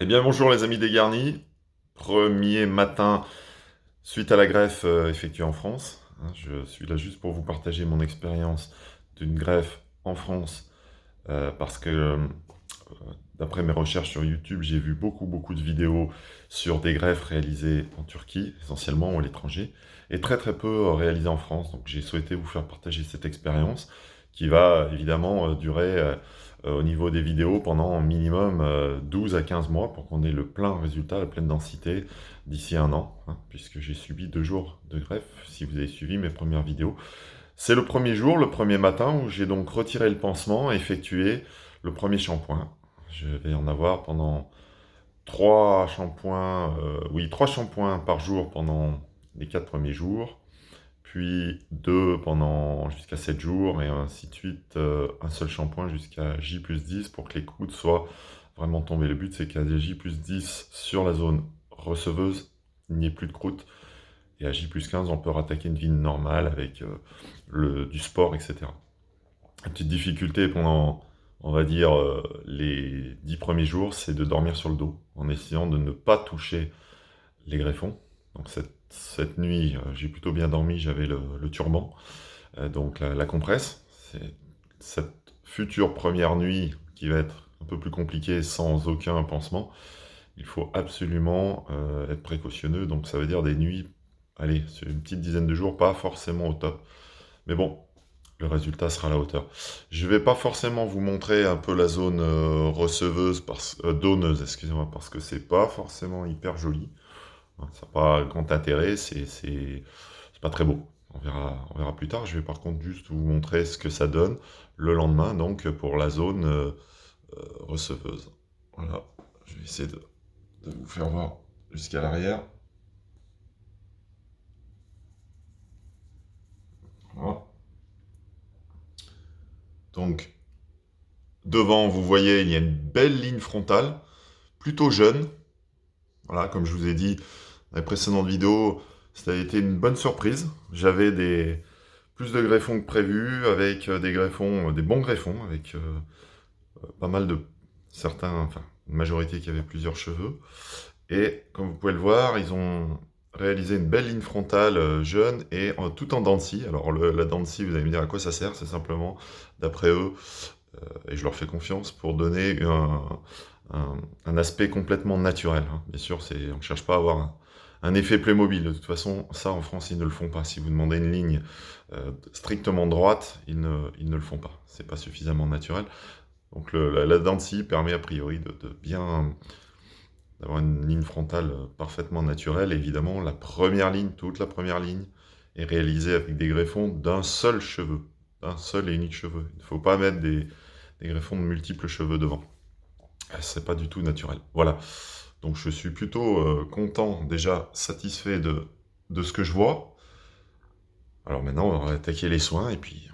Eh bien bonjour les amis dégarnis, premier matin suite à la greffe effectuée en France. Je suis là juste pour vous partager mon expérience d'une greffe en France parce que d'après mes recherches sur YouTube, j'ai vu beaucoup de vidéos sur des greffes réalisées en Turquie, essentiellement ou à l'étranger, et très peu réalisées en France. Donc j'ai souhaité vous faire partager cette expérience qui va évidemment durer au niveau des vidéos pendant minimum 12 à 15 mois pour qu'on ait le plein résultat, la pleine densité d'ici un an, puisque j'ai subi 2 jours de greffe, si vous avez suivi mes premières vidéos. C'est le premier jour, le premier matin, où j'ai donc retiré le pansement et effectué le premier shampoing. Je vais en avoir pendant 3 shampoings par jour pendant les 4 premiers jours, puis 2 pendant jusqu'à 7 jours, et ainsi de suite, un seul shampoing jusqu'à J+10 pour que les croûtes soient vraiment tombées. Le but, c'est qu'à J+10 sur la zone receveuse, il n'y ait plus de croûtes, et à J+15, on peut rattaquer une vie normale avec du sport, etc. La petite difficulté pendant, on va dire, les 10 premiers jours, c'est de dormir sur le dos, en essayant de ne pas toucher les greffons. Donc cette nuit, j'ai plutôt bien dormi, j'avais le turban, donc la compresse. C'est cette future première nuit qui va être un peu plus compliquée sans aucun pansement. Il faut absolument être précautionneux, donc ça veut dire des nuits, allez, sur une petite dizaine de jours, pas forcément au top. Mais bon, le résultat sera à la hauteur. Je ne vais pas forcément vous montrer un peu la zone receveuse, donneuse, excusez-moi, parce que c'est pas forcément hyper joli. Ça n'a pas grand intérêt, c'est pas très beau. On verra plus tard. Je vais par contre juste vous montrer ce que ça donne le lendemain, donc pour la zone receveuse. Voilà, je vais essayer de vous faire voir jusqu'à l'arrière. Voilà. Donc, devant, vous voyez, il y a une belle ligne frontale, plutôt jeune. Voilà, comme je vous ai dit dans les précédentes vidéos, ça a été une bonne surprise. J'avais plus de greffons que prévu, avec des greffons, des bons greffons, avec pas mal de certains, enfin, une majorité qui avait plusieurs cheveux. Et comme vous pouvez le voir, ils ont réalisé une belle ligne frontale jeune et tout en dents de scie. Alors la dent de scie, vous allez me dire à quoi ça sert? C'est simplement, d'après eux, et je leur fais confiance, pour donner un aspect complètement naturel. Bien sûr, on ne cherche pas à avoir un effet Playmobil. De toute façon, ça en France, ils ne le font pas. Si vous demandez une ligne strictement droite, ils ne le font pas. C'est pas suffisamment naturel. Donc la dent de scie permet a priori de bien d'avoir une ligne frontale parfaitement naturelle. Évidemment, toute la première ligne, est réalisée avec des greffons d'un seul cheveu, d'un seul et unique cheveu. Il ne faut pas mettre des greffons de multiples cheveux devant. C'est pas du tout naturel. Voilà. Donc je suis plutôt content, déjà satisfait de ce que je vois. Alors maintenant, on va attaquer les soins et puis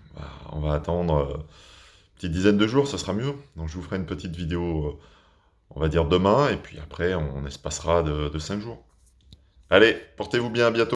on va attendre une petite dizaine de jours, ça sera mieux. Donc je vous ferai une petite vidéo, on va dire demain, et puis après, on espacera de 5 jours. Allez, portez-vous bien, à bientôt.